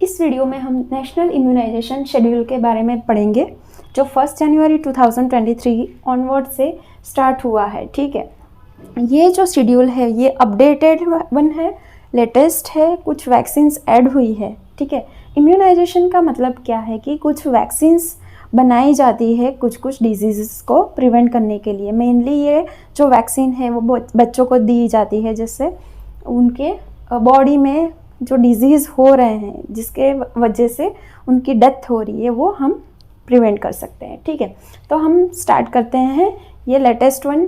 इस वीडियो में हम नेशनल इम्यूनाइजेशन शेड्यूल के बारे में पढ़ेंगे जो 1 जनवरी 2023 ऑनवर्ड से स्टार्ट हुआ है। ठीक है, ये जो शेड्यूल है ये अपडेटेड वन है, लेटेस्ट है, कुछ वैक्सीन्स ऐड हुई है। ठीक है, इम्यूनाइजेशन का मतलब क्या है कि कुछ वैक्सीन्स बनाई जाती है कुछ कुछ डिजीज़ को प्रिवेंट करने के लिए। मेनली ये जो वैक्सीन है वो बच्चों को दी जाती है जिससे उनके बॉडी में जो डिजीज़ हो रहे हैं जिसके वजह से उनकी डेथ हो रही है वो हम प्रिवेंट कर सकते हैं। ठीक है, तो हम स्टार्ट करते हैं ये latest one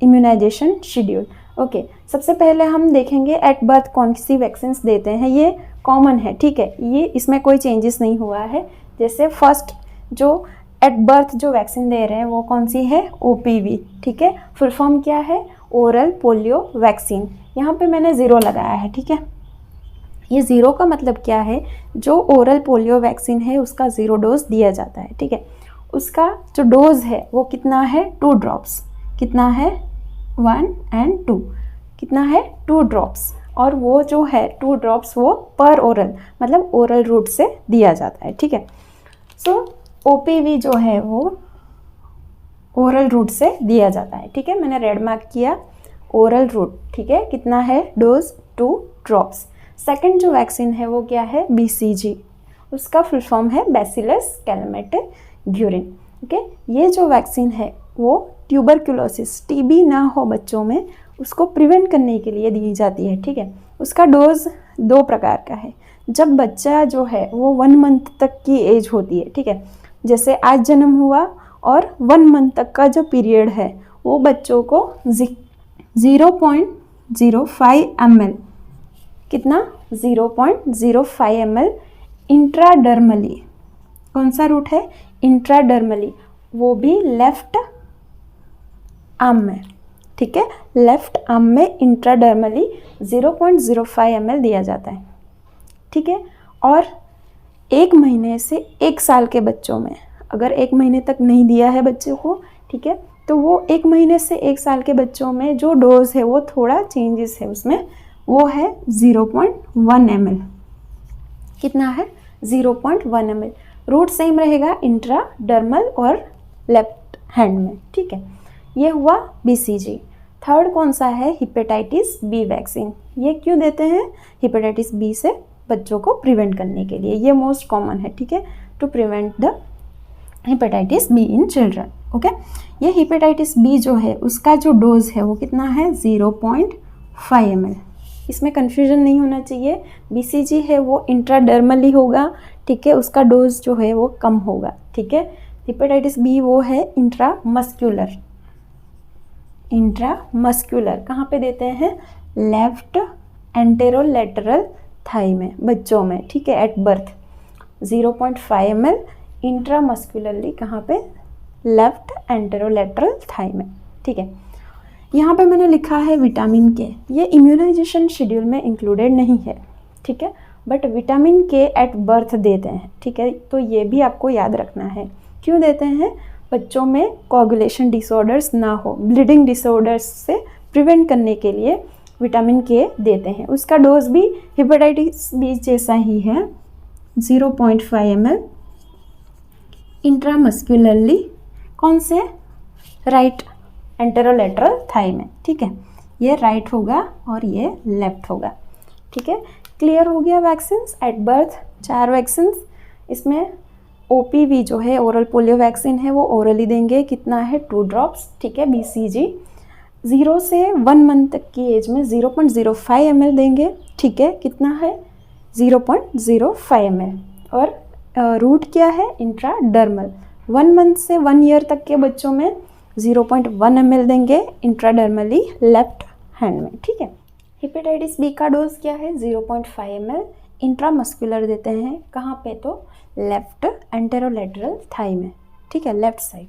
immunisation schedule. Okay, सबसे पहले हम देखेंगे एट बर्थ कौन सी वैक्सीन्स देते हैं। ये कॉमन है। ठीक है, ये इसमें कोई चेंजेस नहीं हुआ है। जैसे फर्स्ट जो एट बर्थ जो वैक्सीन दे रहे हैं वो कौन सी है, OPV। ठीक है, फुल फॉर्म क्या है, ओरल पोलियो वैक्सीन। यहाँ पे मैंने ज़ीरो लगाया है। ठीक है, ये ज़ीरो का मतलब क्या है, जो ओरल पोलियो वैक्सीन है उसका 0 डोज दिया जाता है। ठीक है, उसका जो डोज है वो कितना है, 2 ड्रॉप्स। कितना है, 1 and 2। कितना है, 2 ड्रॉप्स। और वो जो है 2 ड्रॉप्स वो पर ओरल मतलब ओरल रूट से दिया जाता है। ठीक है, सो OPV जो है वो ओरल रूट से दिया जाता है। ठीक है, मैंने रेड मार्क किया ओरल रूट। ठीक है, कितना है डोज, 2 ड्रॉप्स। सेकंड जो वैक्सीन है वो क्या है, BCG। उसका फुल फॉर्म है बैसिलस कैलमेट-ग्यूरिन। ओके, ये जो वैक्सीन है वो ट्यूबरक्यूलोसिस, TB ना हो बच्चों में उसको प्रिवेंट करने के लिए दी जाती है। ठीक है, उसका डोज 2 प्रकार का है। जब बच्चा जो है वो 1 मंथ तक की एज होती है, ठीक है, जैसे आज जन्म हुआ और 1 मंथ तक का जो पीरियड है वो बच्चों को 0.05 ml, कितना 0.05 ml इंट्राडर्मली। कौन सा रूट है, इंट्राडर्मली, वो भी लेफ्ट आर्म में। ठीक है, लेफ्ट आर्म में इंट्राडर्मली 0.05 ml दिया जाता है। ठीक है, और 1 महीने से 1 साल के बच्चों में अगर 1 महीने तक नहीं दिया है बच्चे को, ठीक है, तो वो 1 महीने से 1 साल के बच्चों में जो डोज है वो थोड़ा चेंजेस है उसमें, वो है 0.1 ml। कितना है, 0.1 ml। रूट सेम रहेगा इंट्राडर्मल और लेफ्ट हैंड में। ठीक है, ये हुआ BCG। थर्ड कौन सा है, हेपेटाइटिस B वैक्सीन। ये क्यों देते हैं, हेपेटाइटिस B से बच्चों को प्रिवेंट करने के लिए। ये मोस्ट कॉमन है। ठीक है, to prevent the hepatitis B इन चिल्ड्रन। ओके, ये हेपेटाइटिस B जो है उसका जो डोज है वो कितना है, 0.5 ml। इसमें कन्फ्यूजन नहीं होना चाहिए। BCG है वो इंट्राडर्मली होगा। ठीक है, उसका डोज जो है वो कम होगा। ठीक है, हेपेटाइटिस B वो है इंट्रामस्क्यूलर। इंट्रामस्क्यूलर कहाँ पे देते हैं, लेफ्ट एंटेरोलेटरल थाई में बच्चों में। ठीक है, एट बर्थ 0.5 ml इंट्रामस्क्यूलरली, कहाँ पे, लेफ्ट एंटेरोलेटरल थाई में। ठीक है, यहाँ पे मैंने लिखा है विटामिन के, ये इम्यूनाइजेशन शेड्यूल में इंक्लूडेड नहीं है। ठीक है, बट विटामिन के एट बर्थ देते हैं। ठीक है, तो ये भी आपको याद रखना है। क्यों देते हैं, बच्चों में कोगुलेशन डिसऑर्डर्स ना हो, ब्लीडिंग डिसऑर्डर्स से प्रिवेंट करने के लिए विटामिन के देते हैं। उसका डोज भी हेपेटाइटिस B जैसा ही है, 0.5 ml इंट्रामस्क्यूलरली। कौन से, राइट एंटेरोलेटरल थाई में। ठीक है, ये राइट होगा और ये लेफ्ट होगा। ठीक है, क्लियर हो गया। Vaccines at birth 4 vaccines. इसमें OPV जो है ओरल पोलियो वैक्सीन है वो ओरली देंगे। कितना है, 2 ड्रॉप्स। ठीक है, BCG 0 से 1 मंथ तक की एज में 0.05 ml देंगे। ठीक है, कितना है, 0.05 ml। और रूट क्या है, इंट्राडर्मल। 1 मंथ से 1 ईयर तक के बच्चों में 0.1 ml देंगे इंट्राडर्मली लेफ्ट हैंड में। ठीक है, हेपेटाइटिस B का डोज क्या है, 0.5 ml इंट्रामस्कुलर देते हैं। कहाँ पे, तो लेफ्ट एंटेरोलेटरल थाई में। ठीक है, लेफ्ट साइड।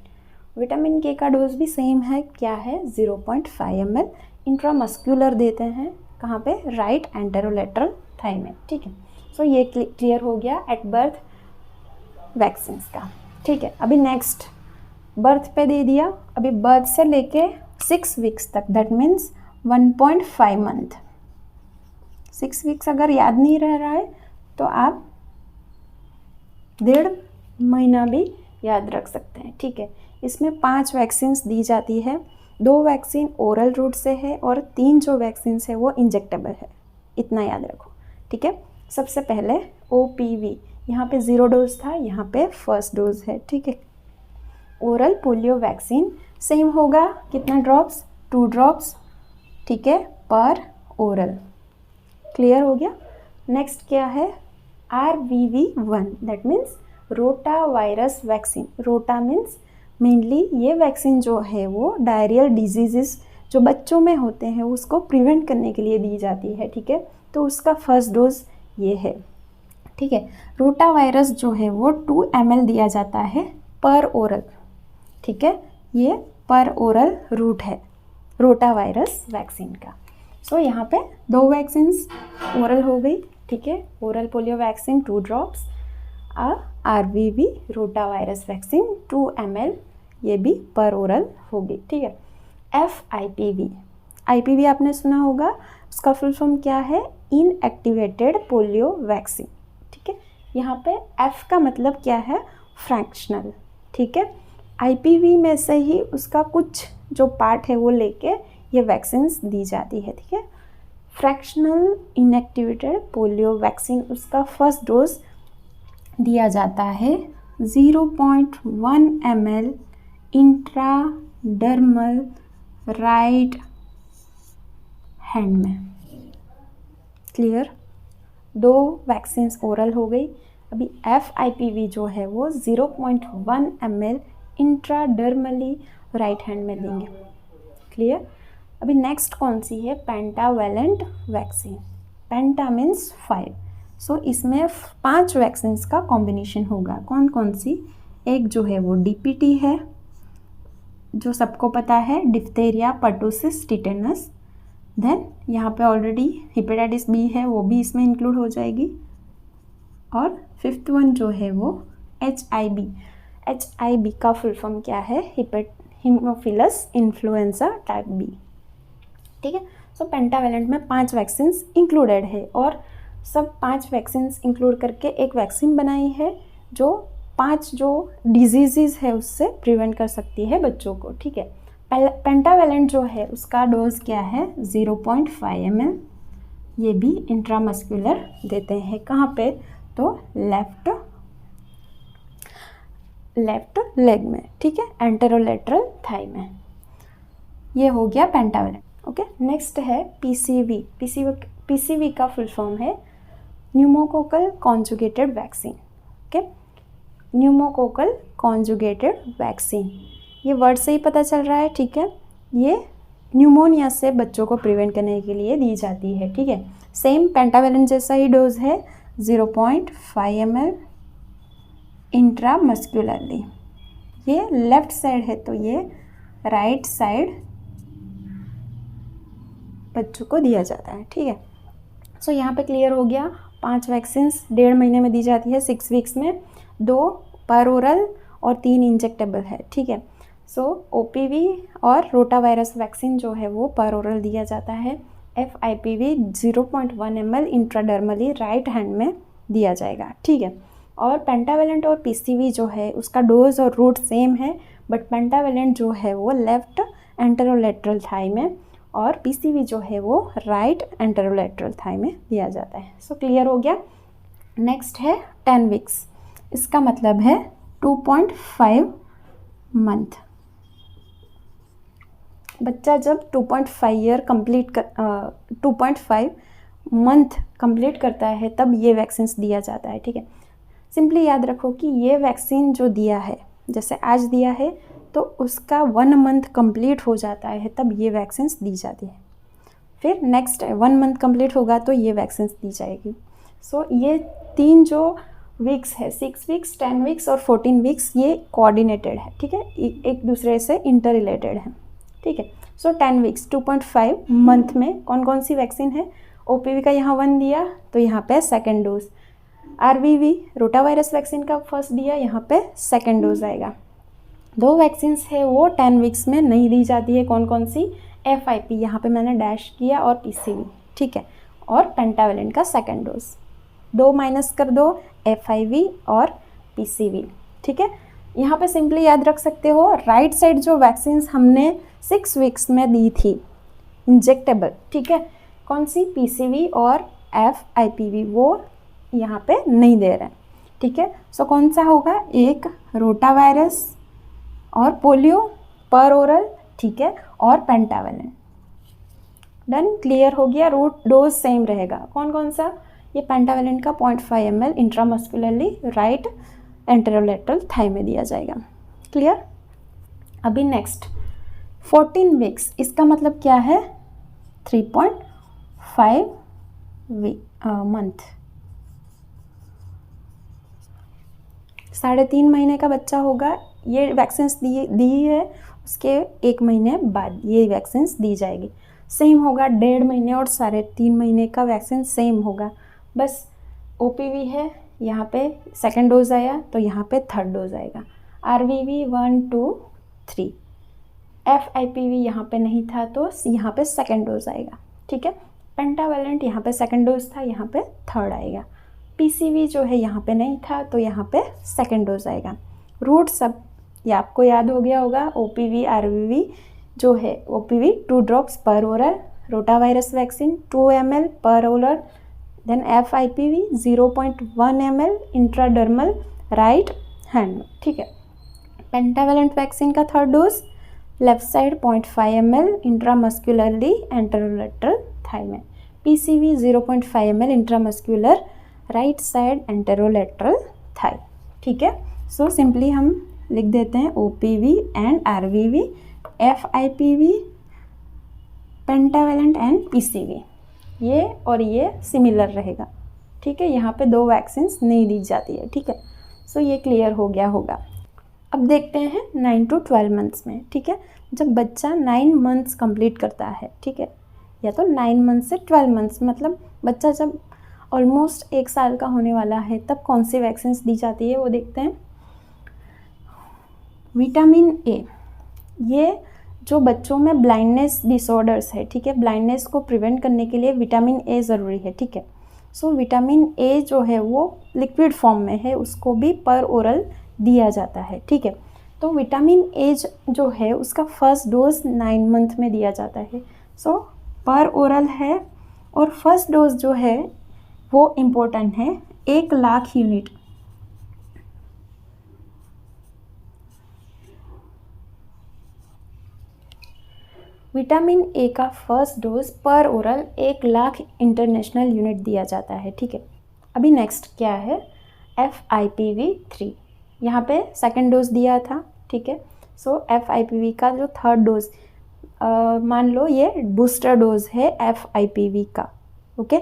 विटामिन के का डोज भी सेम है, क्या है, 0.5 ml इंट्रामस्कुलर देते हैं। कहाँ पे, राइट एंटेरोलेटरल थाई में। ठीक है, सो ये क्लियर हो गया एट बर्थ वैक्सीन्स का। ठीक है, अभी नेक्स्ट बर्थ पे दे दिया। अभी बर्थ से लेके 6 वीक्स तक, दैट मीन्स 1.5 मंथ। 6 वीक्स अगर याद नहीं रह रहा है तो आप 1.5 महीना भी याद रख सकते हैं, ठीक है। इसमें 5 वैक्सीन्स दी जाती है, 2 वैक्सीन ओरल रूट से है और 3 जो वैक्सीन्स है वो इंजेक्टेबल है, इतना याद रखो, ठीक है। सबसे पहले OPV, यहाँ पे 0 डोज था, यहाँ पे फर्स्ट डोज है, ठीक है। ओरल पोलियो वैक्सीन सेम होगा, कितना ड्रॉप्स, 2 ड्रॉप्स, ठीक है, पर ओरल। क्लियर हो गया। नेक्स्ट क्या है, RVV1, that means rota virus vaccine. रोटा मीन्स मेनली ये वैक्सीन जो है वो डायरियल डिजीजेस जो बच्चों में होते हैं उसको प्रिवेंट करने के लिए दी जाती है, ठीक है। तो उसका फर्स्ट डोज ये है, ठीक है। रोटा वायरस जो है वो 2 ml दिया जाता है पर ओरल, ठीक है। ये पर ओरल रूट है रोटा वायरस वैक्सीन का। सो यहाँ पे 2 वैक्सीन्स ओरल हो गई, ठीक है। Oral polio vaccine 2 drops, RVV rota virus vaccine 2 ml, ये भी पर ओरल हो गई, ठीक है। FIPV, IPV आपने सुना होगा, उसका फुल फॉर्म क्या है, इनएक्टिवेटेड पोलियो वैक्सीन, ठीक है। यहाँ पे F का मतलब क्या है, फ्रैक्शनल, ठीक है। IPV में से ही उसका कुछ जो पार्ट है वो लेके ये वैक्सीन्स दी जाती है, ठीक है। फ्रैक्शनल इनएक्टिवेटेड पोलियो वैक्सीन, उसका फर्स्ट डोज दिया जाता है 0.1 ml इंट्राडर्मल राइट हैंड में। क्लियर, 2 वैक्सीन्स ओरल हो गई। अभी FIPV जो है वो 0.1 ml इंट्राडर्मली राइट हैंड में देंगे। क्लियर। अभी नेक्स्ट कौन सी है, पेंटावेलेंट वैक्सीन। पेंटा मीन्स 5, सो इसमें 5 वैक्सीन्स का कॉम्बिनेशन होगा। कौन कौन सी, एक जो है वो DPT है जो सबको पता है, डिप्थेरिया, पर्टुसिस, टिटेनस। देन यहाँ पे ऑलरेडी हेपेटाइटिस B है, वो भी इसमें इंक्लूड हो जाएगी। और 5th वन जो है वो HIV। HIV का फुल फॉर्म क्या है, हीमोफिलस इन्फ्लुएंजा टाइप B, ठीक है। सो पेंटावेलेंट में 5 वैक्सीन्स इंक्लूडेड है और सब 5 वैक्सीन्स इंक्लूड करके एक वैक्सीन बनाई है जो 5 जो डिजीज़ है उससे प्रिवेंट कर सकती है बच्चों को, ठीक है। पेंटावेलेंट जो है उसका डोज क्या है, 0.5 ml, ये भी इंट्रामस्कुलर देते हैं। कहाँ पे, तो लेफ्ट लेग में, ठीक है, एंटेरोलेटरल थाई में। ये हो गया पेंटावेलेंट, ओके। नेक्स्ट है PCV। PCV का फुल फॉर्म है pneumococcal conjugated vaccine, okay. Pneumococcal conjugated vaccine, ये वर्ड से ही पता चल रहा है, ठीक है। ये न्यूमोनिया से बच्चों को प्रिवेंट करने के लिए दी जाती है, ठीक है। सेम पेंटावेलेंट जैसा ही डोज है, 0.5 ml इंट्रामस्कुलरली। ये लेफ्ट साइड है तो ये राइट साइड बच्चों को दिया जाता है, ठीक है। सो यहाँ पे क्लियर हो गया, 5 वैक्सीन्स 1.5 महीने में दी जाती है, 6 वीक्स में, 2 पर ओरल और 3 इंजेक्टेबल है, ठीक है। सो OPV और रोटा वायरस वैक्सीन जो है वो पर ओरल दिया जाता है। FIPV 0.1 ml intradermally right hand में दिया जाएगा, ठीक है। और पेंटावेलेंट और PCV जो है उसका डोज और रूट सेम है, बट पेंटावेलेंट जो है वो लेफ्ट एंटेरोलेटरल थाई में और PCV जो है वो राइट एंटेरोलेटरल थाई में दिया जाता है। सो क्लियर हो गया। नेक्स्ट है 10 वीक्स, इसका मतलब है 2.5 मंथ। बच्चा जब 2.5 मंथ कंप्लीट करता है तब ये वैक्सीन दिया जाता है, ठीक है। सिंपली याद रखो कि ये वैक्सीन जो दिया है, जैसे आज दिया है तो उसका 1 मंथ कंप्लीट हो जाता है तब ये वैक्सीन दी जाती है। फिर नेक्स्ट 1 मंथ कंप्लीट होगा तो ये वैक्सीन दी जाएगी। सो ये 3 जो वीक्स है, 6 वीक्स, 10 वीक्स और 14 वीक्स, ये कोऑर्डिनेटेड है, ठीक है, एक दूसरे से इंटर रिलेटेड है, ठीक है। सो 10 वीक्स 2.5 मंथ में कौन कौन सी वैक्सीन है, OPV का यहाँ 1 दिया तो यहाँ पे second dose, RVV rota virus vaccine का फर्स्ट दिया, यहाँ पे सेकेंड डोज आएगा। 2 वैक्सीन्स है वो 10 वीक्स में नहीं दी जाती है, कौन कौन सी, FIP यहाँ पे मैंने डैश किया और PCV, ठीक है, और पेंटावेलेंट का सेकेंड डोज। 2 माइनस कर दो, FIV और PCV, ठीक है। यहाँ पे सिंपली याद रख सकते हो, राइट साइड जो वैक्सीन हमने 6 वीक्स में दी थी इंजेक्टेबल, ठीक है, कौन सी, PCV और FIPV, वो यहाँ पे नहीं दे रहे हैं, ठीक है। सो कौन सा होगा, एक रोटावायरस और पोलियो पर ओरल, ठीक है, और पेंटावेलेंट। डन, क्लियर हो गया। रूट डोज सेम रहेगा, कौन कौन सा, ये पेंटावेलेंट का 0.5 ml intramuscularly right anterolateral thigh में दिया जाएगा। क्लियर। अभी नेक्स्ट 14 वीक्स, इसका मतलब क्या है, 3.5 मंथ, 3.5 महीने का बच्चा होगा, ये वैक्सीन दी है, उसके 1 महीने बाद ये वैक्सीन दी जाएगी। सेम होगा, 1.5 महीने और 3.5 महीने का वैक्सीन सेम होगा, बस OPV है, यहाँ पे सेकेंड डोज आया तो यहाँ पे थर्ड डोज आएगा। RVV 1, 2, 3, FIPV यहाँ पे नहीं था तो यहाँ पे सेकेंड डोज आएगा, ठीक है। पेंटावेलेंट यहाँ पे सेकेंड डोज था, यहाँ पे थर्ड आएगा। PCV जो है यहाँ पे नहीं था तो यहाँ पे सेकेंड डोज आएगा। रूट सब ये आपको याद हो गया होगा, OPV RVV जो है, OPV 2 ड्रॉप्स पर ओरल, रोटावायरस वैक्सीन 2 ml पर oral, then FIPV 0.1 ml intradermal right hand में, ठीक है। पेंटावेलेंट वैक्सीन का third dose left side 0.5 ml intramuscularly anterolateral thigh में। PCV 0.5 ml intramuscular right side anterolateral thigh, ठीक है। सो सिंपली हम लिख देते हैं OPV and RVV, FIPV, pentavalent and PCV, ये और ये सिमिलर रहेगा, ठीक है। यहाँ पे 2 वैक्सीन नहीं दी जाती है, ठीक है। सो ये क्लियर हो गया होगा। अब देखते हैं 9 to 12 मंथ्स में, ठीक है। जब बच्चा 9 मंथ्स कंप्लीट करता है, ठीक है, या तो 9 मंथ से 12 मंथ्स, मतलब बच्चा जब ऑलमोस्ट 1 साल का होने वाला है, तब कौन सी वैक्सीन दी जाती है वो देखते हैं। विटामिन ए, ये जो बच्चों में ब्लाइंडनेस डिसऑर्डर्स है, ठीक है, ब्लाइंडनेस को प्रिवेंट करने के लिए विटामिन ए ज़रूरी है, ठीक है। सो विटामिन ए जो है वो लिक्विड फॉर्म में है, उसको भी पर ओरल दिया जाता है, ठीक है। तो विटामिन ए जो है उसका फर्स्ट डोज 9 मंथ में दिया जाता है, सो पर ओरल है, और फर्स्ट डोज जो है वो इम्पोर्टेंट है, 1 लाख यूनिट। विटामिन ए का फर्स्ट डोज पर ओरल 1 लाख इंटरनेशनल यूनिट दिया जाता है, ठीक है। अभी नेक्स्ट क्या है, FIPV 3, यहाँ पे सेकेंड डोज दिया था, ठीक है। सो FIPV का जो थर्ड डोज, मान लो ये बूस्टर डोज है FIPV का, ओके,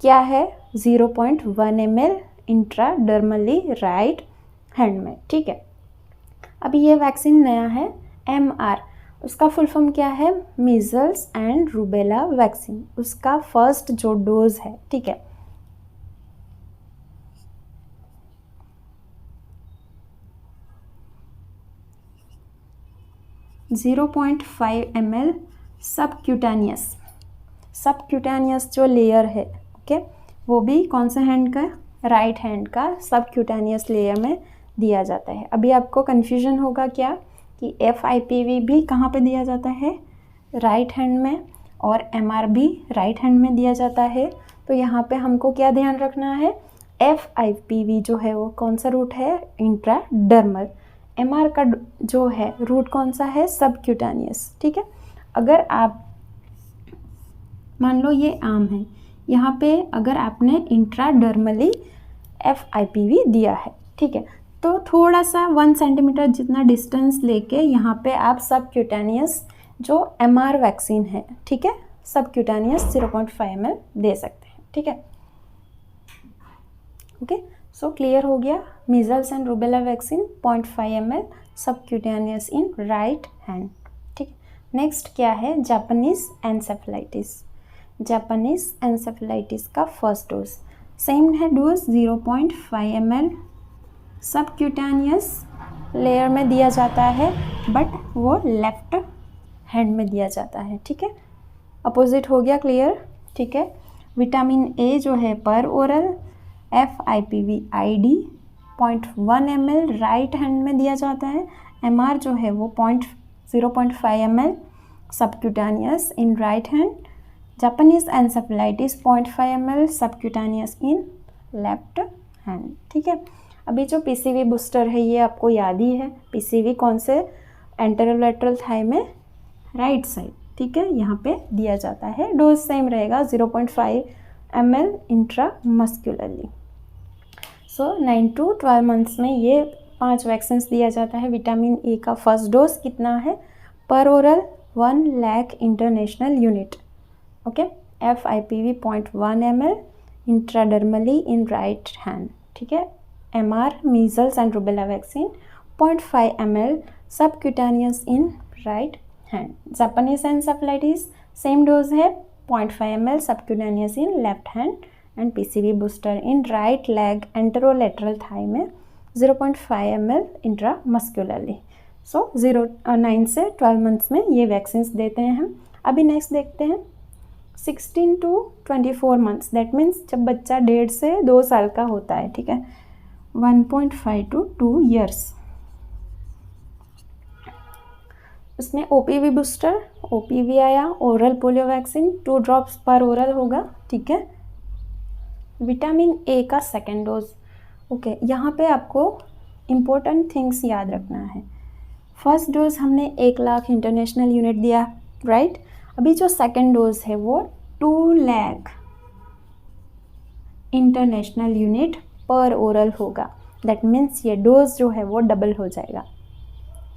क्या है, 0.1 ml इंट्राडर्मली राइट हैंड में, ठीक है। अभी ये वैक्सीन नया है, MR, उसका फुल फॉर्म क्या है, मीजल्स एंड रूबेला वैक्सीन, उसका फर्स्ट जो डोज है, ठीक है। .5 ml सबक्यूटानियस जो लेयर है, ओके, वो भी कौन सा हैंड का, राइट हैंड का सबक्यूटानियस लेयर में दिया जाता है। अभी आपको कन्फ्यूजन होगा क्या कि FIPV भी कहाँ पे दिया जाता है, राइट हैंड में, और MR भी राइट हैंड में दिया जाता है। तो यहाँ पे हमको क्या ध्यान रखना है, FIPV जो है वो कौन सा रूट है, इंट्राडर्मल। MR का जो है रूट कौन सा है, सबक्यूटानियस, ठीक है। अगर आप मान लो ये आम है, यहाँ पे अगर आपने इंट्राडर्मली FIPV दिया है, ठीक है, तो थोड़ा सा 1 सेंटीमीटर जितना डिस्टेंस लेके यहाँ पे आप सबक्यूटानियस जो MR वैक्सीन है, ठीक है, सबक्यूटानियस 0.5 ml दे सकते हैं, ठीक है। ओके, सो क्लियर हो गया। Measles and rubella vaccine 0.5 ml subcutaneous in right hand, ठीक। नेक्स्ट क्या है, जापानीज एनसेफेलाइटिस। जापानीज एनसेफेलाइटिस का फर्स्ट डोज सेम है, डोज 0.5 ml सबक्यूटानियस लेयर में दिया जाता है, बट वो लेफ्ट हैंड में दिया जाता है, ठीक है। अपोजिट हो गया, क्लियर, ठीक है। विटामिन ए जो है पर oral, FIPV ID 0.1 ml right hand में दिया जाता है। MR जो है वो 0.5 ml subcutaneous in right hand. Japanese encephalitis 0.5 ml subcutaneous in left hand. ठीक है, अभी जो PCV बूस्टर है ये आपको याद ही है। PCV कौन से, एंटेरोलेटरल थाई में राइट साइड। ठीक है, यहाँ पे दिया जाता है। डोज सेम रहेगा 0.5 ml intramuscularly. So 9 to 12 months में ये 5 वैक्सीन दिया जाता है। विटामिन ए का फर्स्ट डोज कितना है, पर oral 1 lakh international unit. Okay, FIPV 0.1 ml intradermally in right hand. ठीक है, MR measles and rubella vaccine 0.5 ml subcutaneous in right hand. Japanese encephalitis same dose है 0.5 ml subcutaneous in left hand. And PCV booster in right leg anterolateral thigh में 0.5 ml intramuscularly. सो 9 से 12 months में ये vaccine देते हैं हम। अभी next देखते हैं 16 to 24 मंथ्स, दैट मीन्स जब बच्चा 1.5 से 2 साल का होता है। ठीक है, 1.5 to 2 years। उसमें OPV बूस्टर, OPV आया, ओरल पोलियो वैक्सीन 2 ड्रॉप्स पर ओरल होगा। ठीक है, विटामिन ए का सेकेंड डोज। ओके, यहाँ पे आपको इम्पोर्टेंट थिंग्स याद रखना है। फर्स्ट डोज हमने 1 लाख इंटरनेशनल यूनिट दिया, राइट। अभी जो सेकेंड डोज है वो 2 लाख इंटरनेशनल यूनिट पर ओरल होगा। दैट मीन्स ये डोज जो है वो डबल हो जाएगा।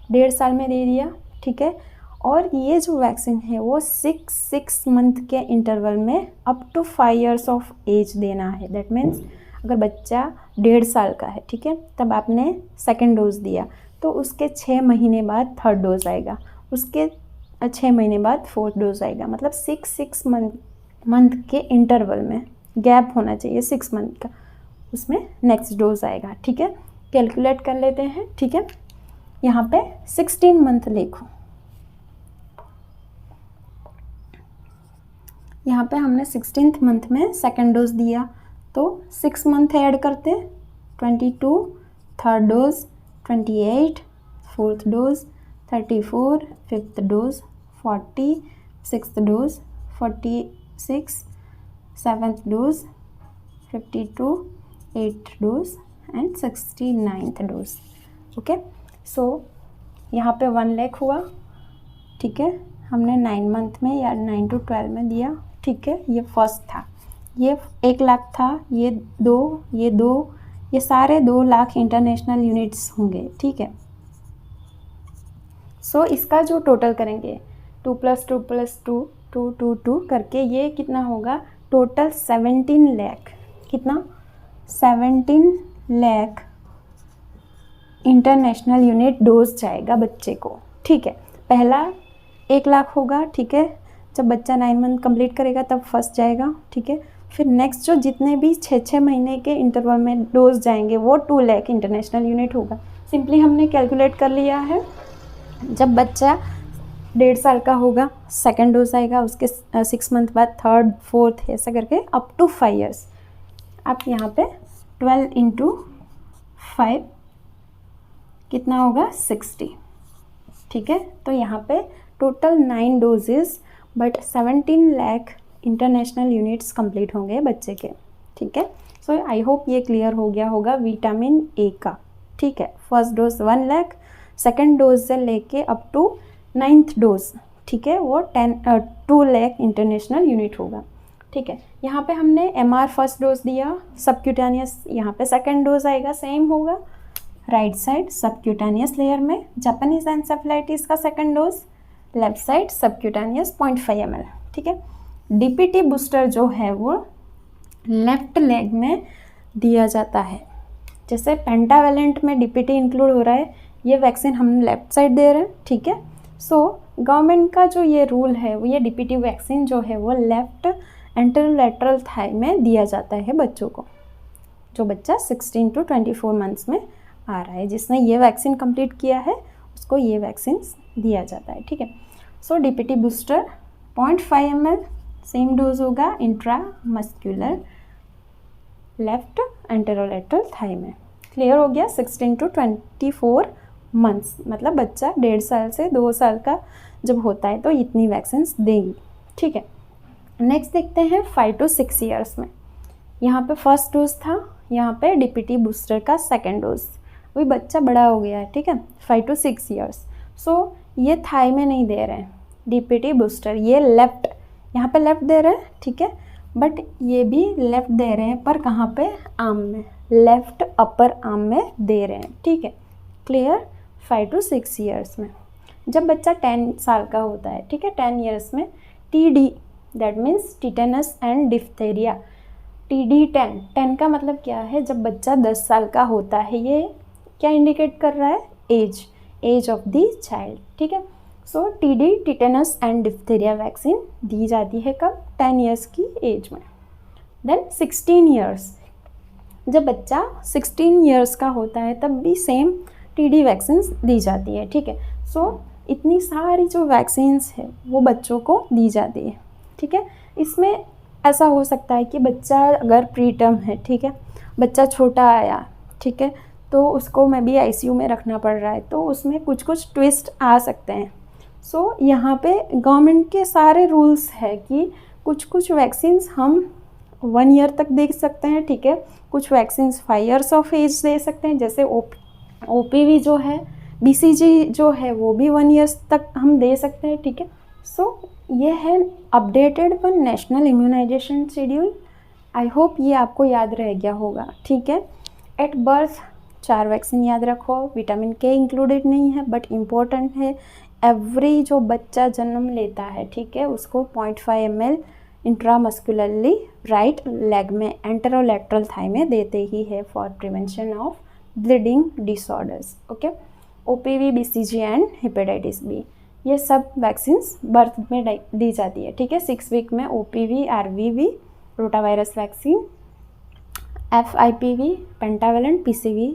1.5 साल में दे दिया। ठीक है, और ये जो वैक्सीन है वो 6 मंथ के इंटरवल में up to 5 years of age देना है। दैट मीन्स अगर बच्चा 1.5 साल का है, ठीक है, तब आपने सेकेंड डोज दिया तो उसके 6 महीने बाद थर्ड डोज आएगा, उसके 6 महीने बाद फोर्थ डोज आएगा। मतलब 6 मंथ के इंटरवल में गैप होना चाहिए 6 मंथ का, उसमें नेक्स्ट डोज आएगा। ठीक है, कैलकुलेट कर लेते हैं। ठीक है, यहाँ पे 16 मंथ लिखो। यहाँ पे हमने 16th मंथ में सेकेंड डोज दिया तो 6 मंथ ऐड करते, 22, third dose 28, fourth dose 34, fifth dose 40, sixth dose 46, seventh dose 52, eighth dose and 69th डोज। ओके, सो यहाँ पे 1 लाख हुआ। ठीक है, हमने 9 मंथ में या 9 to 12 में दिया। ठीक है, ये फर्स्ट था, ये 1 लाख था, ये 2, ये सारे 2 लाख इंटरनेशनल यूनिट्स होंगे। ठीक है, सो इसका जो टोटल करेंगे 2 + 2 + 2 2 2 2 करके ये कितना होगा, टोटल 17 लाख। कितना, 17 लाख इंटरनेशनल यूनिट डोज जाएगा बच्चे को। ठीक है, पहला 1 लाख होगा। ठीक है, जब बच्चा 9 मंथ कंप्लीट करेगा तब फर्स्ट जाएगा। ठीक है, फिर नेक्स्ट जो जितने भी 6 महीने के इंटरवल में डोज जाएंगे वो 2 लाख इंटरनेशनल यूनिट होगा। सिंपली हमने कैलकुलेट कर लिया है। जब बच्चा 1.5 साल का होगा सेकेंड डोज आएगा, उसके 6 मंथ बाद थर्ड, फोर्थ, ऐसा करके अप टू 5 years। आप यहाँ पे 12 × 5 कितना होगा, 60। ठीक है, तो यहाँ पे total 9 doses but 17 lakh international units complete होंगे बच्चे के। ठीक है, सो आई होप ये क्लियर हो गया होगा विटामिन ए का। ठीक है, first dose 1 lakh, second dose से लेके अप टू 9th डोज, ठीक है, वो 2 लाख इंटरनेशनल यूनिट होगा। ठीक है, यहाँ पे हमने MR फर्स्ट डोज दिया, सबक्यूटानियस यहाँ पे सेकेंड डोज आएगा, सेम होगा राइट साइड सबक्यूटानियस लेयर में। जापानीज एन्सेफेलाइटिस का second dose left side subcutaneous 0.5 ml। ठीक है, DPT बूस्टर जो है वो लेफ्ट लेग में दिया जाता है। जैसे पेंटावेलेंट में DPT इंक्लूड हो रहा है, ये वैक्सीन हम लेफ्ट साइड दे रहे हैं। ठीक है, सो गवर्नमेंट का जो ये रूल है वो ये DPT वैक्सीन जो है वो लेफ्ट एंटेरोलेटरल थाई में दिया जाता है बच्चों को। जो बच्चा 16 to 24 मंथ्स में आ रहा है, जिसने ये वैक्सीन कंप्लीट किया है उसको ये वैक्सीन दिया जाता है। ठीक है, सो DPT booster 0.5 ml same dose होगा इंट्रामस्कुलर लेफ्ट एंटेरोलेटरल थाई में। क्लियर हो गया। 16 to 24 मंथ्स, मतलब बच्चा 1.5 साल से 2 साल का जब होता है तो इतनी वैक्सीन देंगी, ठीक है। नेक्स्ट देखते हैं 5 to 6 ईयर्स में। यहाँ पे फर्स्ट डोज था, यहाँ पे डीपीटी बूस्टर का सेकेंड डोज। वही बच्चा बड़ा हो गया है, ठीक है, 5 to 6 ईयर्स। सो ये थाई में नहीं दे रहे हैं डीपीटी बूस्टर, ये लेफ्ट, यहाँ पे लेफ्ट दे रहे हैं, ठीक है, बट ये भी लेफ्ट दे रहे हैं, पर कहाँ पे, आर्म में, लेफ्ट अपर आर्म में दे रहे हैं, ठीक है, क्लियर। 5 to 6 ईयर्स में जब बच्चा 10 साल का होता है, ठीक है, 10 ईयर्स में TD, that means tetanus and diphtheria, TD10, 10 का मतलब क्या है, जब बच्चा 10 साल का होता है, ये क्या इंडिकेट कर रहा है, एज ऑफ द चाइल्ड, ठीक है। So TD, tetanus and diphtheria vaccine दी जाती है कब, 10 ईयर्स की एज में। देन 16 ईयर्स, जब बच्चा 16 ईयर्स का होता है तब भी सेम TD वैक्सीन दी जाती है, ठीक है। सो इतनी सारी जो वैक्सीन्स है वो बच्चों को दी जाती है, ठीक है। इसमें ऐसा हो सकता है कि बच्चा अगर प्री टर्म है, ठीक है, बच्चा छोटा आया, ठीक है, तो उसको मैं भी ICU में रखना पड़ रहा है, तो उसमें कुछ कुछ ट्विस्ट आ सकते हैं। सो यहाँ पे गवर्नमेंट के सारे रूल्स है कि कुछ कुछ वैक्सीन्स हम 1 ईयर तक दे सकते हैं, ठीक है, कुछ वैक्सीन्स 5 ईयर्स ऑफ एज दे सकते हैं, जैसे OPV जो है, BCG जो है वो भी 1 ईयर्स तक हम दे सकते हैं, ठीक है। सो ये है updated one national immunisation schedule. I hope ये आपको याद रह गया होगा, ठीक है। एट बर्थ 4 वैक्सीन याद रखो, विटामिन K इंक्लूडेड नहीं है बट इम्पोर्टेंट है। एवरी जो बच्चा जन्म लेता है, ठीक है, उसको 0.5 ml इंट्रामस्कुलरली राइट लेग में एंटेरोलैटरल थाई में देते ही है for prevention of bleeding disorders, okay. OPV, BCG and hepatitis B, ये सब वैक्सीन्स बर्थ में दी जाती है, ठीक है। 6 वीक में OPV, RVV, rotavirus vaccine, FIPV, pentavalent, PCV,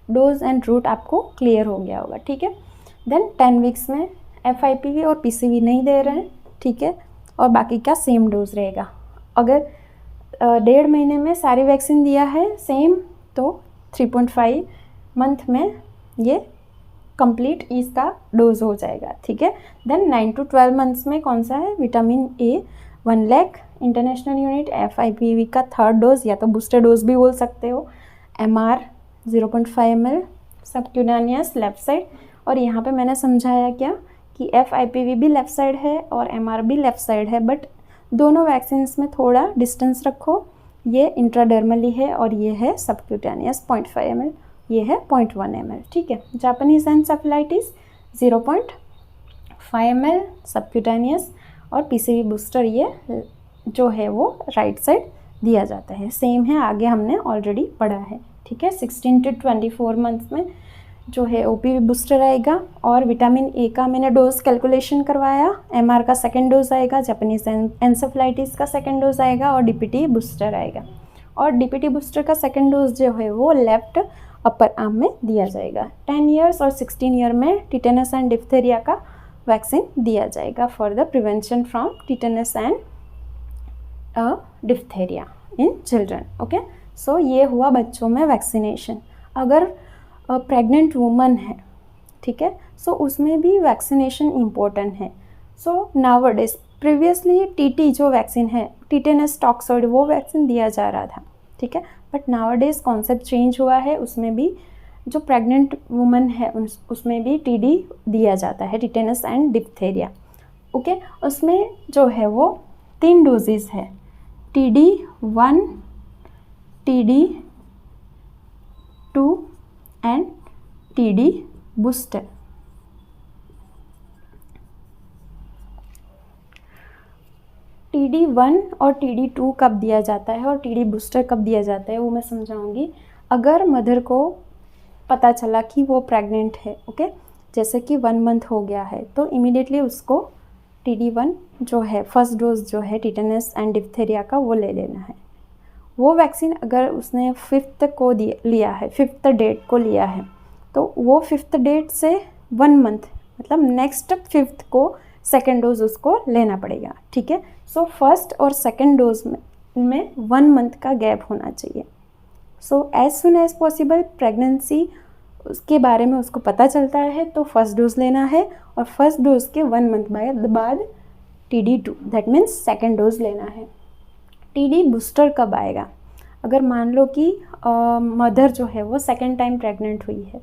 dose and route आपको क्लियर हो गया होगा, ठीक है। देन 10 वीक्स में FIPV और PCV नहीं दे रहे हैं, ठीक है, और बाकी का सेम डोज रहेगा। अगर 1.5 महीने में सारी वैक्सीन दिया है सेम, तो 3.5 मंथ में ये कंप्लीट इसका डोज हो जाएगा, ठीक है। देन 9 to 12 मंथ्स में कौन सा है, vitamin A 1 lakh international unit, FIPV का 3rd डोज या तो बूस्टर डोज भी बोल सकते हो, MR 0.5 ml सबक्यूटानियस लेफ्ट साइड। और यहाँ पे मैंने समझाया क्या कि FIPV भी लेफ़्ट साइड है और MR भी लेफ़्ट साइड है, बट दोनों वैक्सीन्स में थोड़ा डिस्टेंस रखो, ये इंट्राडर्मली है और ये है सबक्यूटानियस 0.5 ml, ये है 0.1 ml, ठीक है। जापानीज एन्सेफेलाइटिस 0.5 ml सबक्यूटानियस, और PCV बूस्टर ये जो है वो राइट साइड दिया जाता है, सेम है, आगे हमने ऑलरेडी पढ़ा है, ठीक है। 16 to 24 मंथ्स में जो है OPV बूस्टर आएगा, और विटामिन A का मैंने डोज कैलकुलेशन करवाया, MR का सेकेंड डोज आएगा, जापानीज एन्सेफेलाइटिस का सेकेंड डोज आएगा, और DPT बूस्टर आएगा। और DPT बूस्टर का सेकेंड डोज जो है वो लेफ्ट अपर आर्म में दिया जाएगा। 10 ईयर्स और 16 ईयर में टिटेनस एंड डिफ्थेरिया का वैक्सीन दिया जाएगा for the prevention from tetanus and diphtheria in children, okay. So ये हुआ बच्चों में वैक्सीनेशन। अगर प्रेग्नेंट वुमन है, ठीक है, सो उसमें भी वैक्सीनेशन इम्पोर्टेंट है। सो नाउअडेज प्रीवियसली TT जो वैक्सीन है, टिटेनस टॉक्सोइड, वो वैक्सीन दिया जा रहा था, ठीक है, बट नाउअडेज कॉन्सेप्ट चेंज हुआ है, उसमें भी जो प्रेग्नेंट वुमन है उसमें भी TD दिया जाता है, टिटेनस एंड डिप्थेरिया, ओके। उसमें जो है वो 3 डोजेस है, TD1, TD2 and TD booster. TD1 और TD2 कब दिया जाता है और TD बूस्टर कब दिया जाता है वो मैं समझाऊंगी। अगर मदर को पता चला कि वो प्रेग्नेंट है, ओके, जैसे कि 1 मंथ हो गया है, तो इमीडिएटली उसको TD1 जो है फर्स्ट डोज जो है टिटेनस एंड डिप्थेरिया का वो ले लेना है। वो वैक्सीन अगर उसने 5th को लिया है, 5th डेट को लिया है, तो वो 5th डेट से 1 मंथ मतलब नेक्स्ट 5th को सेकेंड डोज उसको लेना पड़ेगा, ठीक है। सो फर्स्ट और सेकेंड डोज में 1 मंथ का गैप होना चाहिए। So as soon as possible pregnancy उसके बारे में उसको पता चलता है तो फर्स्ट डोज लेना है, और फर्स्ट डोज के 1 मंथ बाद TD2 that means second dose लेना है। TD बूस्टर कब आएगा? अगर मान लो कि मदर जो है वो सेकेंड टाइम प्रेग्नेंट हुई है,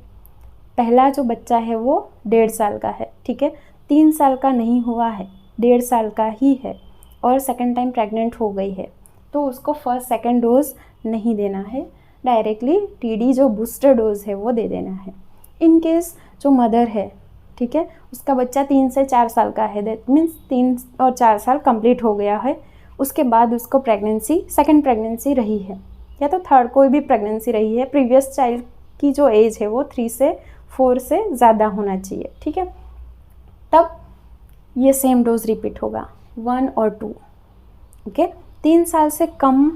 पहला जो बच्चा है वो 1.5 साल का है, ठीक है, 3 साल का नहीं हुआ है, 1.5 साल का ही है, और सेकेंड टाइम प्रेग्नेंट हो गई है, तो उसको फर्स्ट सेकेंड डोज नहीं देना है, डायरेक्टली TD जो बूस्टर डोज है वो दे देना है। इन केस जो मदर है, ठीक है, उसका बच्चा 3 से 4 साल का है, दैट मीन्स 3 और 4 साल कंप्लीट हो गया है, उसके बाद उसको प्रेगनेंसी सेकेंड प्रेगनेंसी रही है या तो थर्ड कोई भी प्रेगनेंसी रही है, प्रीवियस चाइल्ड की जो एज है वो 3 से 4 से ज़्यादा होना चाहिए, ठीक है, तब ये सेम डोज रिपीट होगा 1 और 2। ओके, 3 साल से कम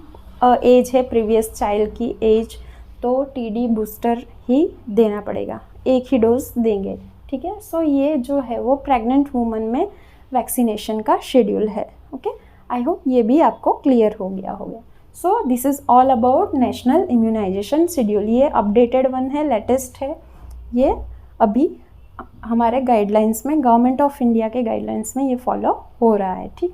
एज है प्रीवियस चाइल्ड की एज, तो TD बूस्टर ही देना पड़ेगा, एक ही डोज देंगे, ठीक है। सो ये जो है वो प्रेग्नेंट वूमन में वैक्सीनेशन का शेड्यूल है। ओके, आई होप ये भी आपको क्लियर हो गया होगा। So this is all about national immunisation schedule. ये अपडेटेड वन है, लेटेस्ट है, ये अभी हमारे गाइडलाइंस में, गवर्नमेंट ऑफ इंडिया के गाइडलाइंस में ये फॉलो हो रहा है, ठीक।